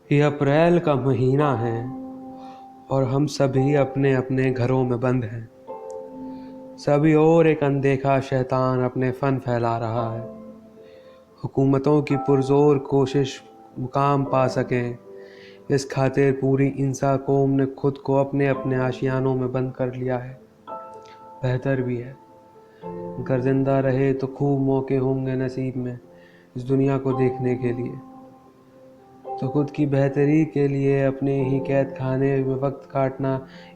ये अप्रैल का महीना है और हम सभी अपने अपने घरों में बंद हैं। सभी और एक अनदेखा शैतान अपने फन फैला रहा है। हुकूमतों की पुरजोर कोशिश मुकाम पा सकें, इस खातिर पूरी इंसा कौम ने खुद को अपने अपने आशियानों में बंद कर लिया है। बेहतर भी है, अगर जिंदा रहे तो खूब मौके होंगे नसीब में इस दुनिया को देखने के लिए। तो खुद की बेहतरी के लिए अपने ही कैद खाने में वक्त काटना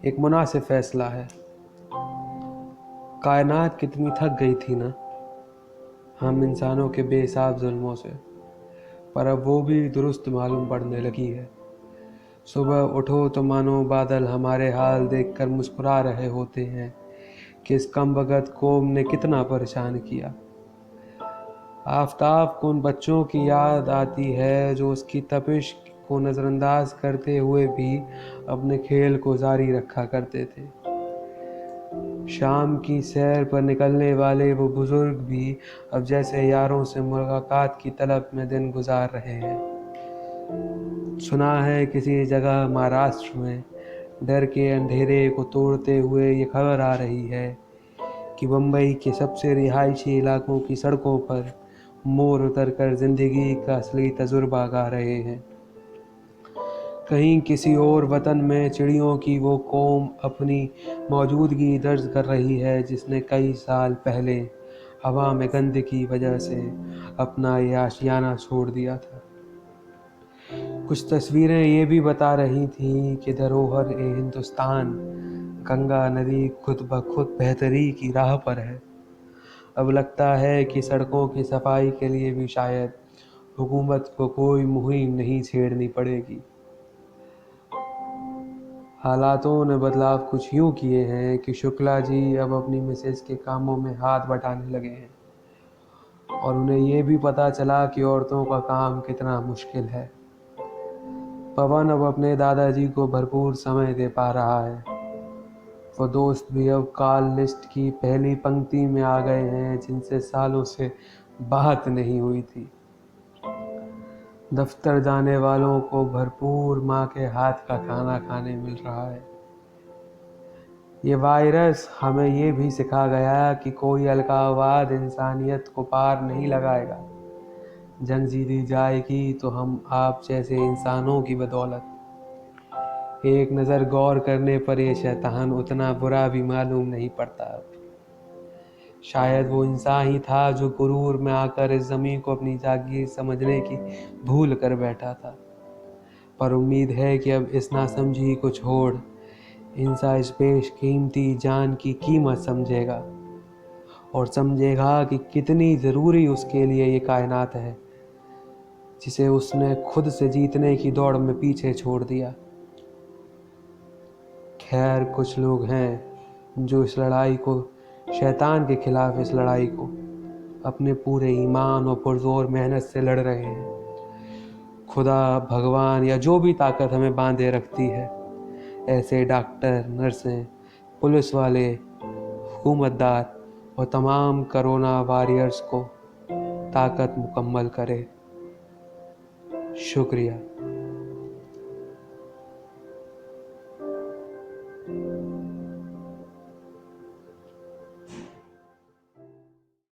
एक मुनासिब फैसला है। कायनात कितनी थक गई थी ना, हम इंसानों के बेहिसाब जुल्मों से, पर अब वो भी दुरुस्त मालूम पड़ने लगी है। सुबह उठो तो मानो बादल हमारे हाल देखकर मुस्कुरा रहे होते हैं कि इस कमबख्त कौम ने कितना परेशान किया। आफताब को उन बच्चों की याद आती है जो उसकी तपिश को नज़रअंदाज करते हुए भी अपने खेल को जारी रखा करते थे। शाम की सैर पर निकलने वाले वो बुजुर्ग भी अब जैसे यारों से मुलाकात की तलब में दिन गुजार रहे हैं। सुना है किसी जगह महाराष्ट्र में डर के अंधेरे को तोड़ते हुए ये खबर आ रही है कि बम्बई के सबसे रिहायशी इलाकों की सड़कों पर मोर उतर कर जिंदगी का असली तजुर्बा गा रहे हैं। कहीं किसी और वतन में चिड़ियों की वो कौम अपनी मौजूदगी दर्ज कर रही है जिसने कई साल पहले हवा में गंध की वजह से अपना ये आशियाना छोड़ दिया था। कुछ तस्वीरें ये भी बता रही थीं कि धरोहर ए हिंदुस्तान गंगा नदी खुद ब खुद बेहतरी की राह पर है। अब लगता है कि सड़कों की सफाई के लिए भी शायद हुकूमत को कोई मुहिम नहीं छेड़नी पड़ेगी। हालातों ने बदलाव कुछ यूँ किए हैं कि शुक्ला जी अब अपनी मिसेज के कामों में हाथ बटाने लगे हैं और उन्हें ये भी पता चला कि औरतों का काम कितना मुश्किल है। पवन अब अपने दादाजी को भरपूर समय दे पा रहा है। वो दोस्त भी अब कॉल लिस्ट की पहली पंक्ति में आ गए हैं जिनसे सालों से बात नहीं हुई थी। दफ्तर जाने वालों को भरपूर माँ के हाथ का खाना खाने मिल रहा है। ये वायरस हमें ये भी सिखा गया कि कोई अलगाववाद इंसानियत को पार नहीं लगाएगा। जंग जीती जाएगी तो हम आप जैसे इंसानों की बदौलत। एक नज़र गौर करने पर ये शैतान उतना बुरा भी मालूम नहीं पड़ता अब। शायद वो इंसान ही था जो गुरूर में आकर इस ज़मीन को अपनी जागीर समझने की भूल कर बैठा था। पर उम्मीद है कि अब इस नासमझी को छोड़ इंसान इस बेशकीमती जान की कीमत समझेगा और समझेगा कि कितनी ज़रूरी उसके लिए ये कायनात है जिसे उसने खुद से जीतने की दौड़ में पीछे छोड़ दिया। खैर, कुछ लोग हैं जो इस लड़ाई को, शैतान के खिलाफ इस लड़ाई को अपने पूरे ईमान और पुरजोर मेहनत से लड़ रहे हैं। खुदा, भगवान या जो भी ताकत हमें बांधे रखती है, ऐसे डॉक्टर, नर्सें, पुलिस वाले, हुकूमतदार और तमाम कोरोना वॉरियर्स को ताकत मुकम्मल करे। शुक्रिया।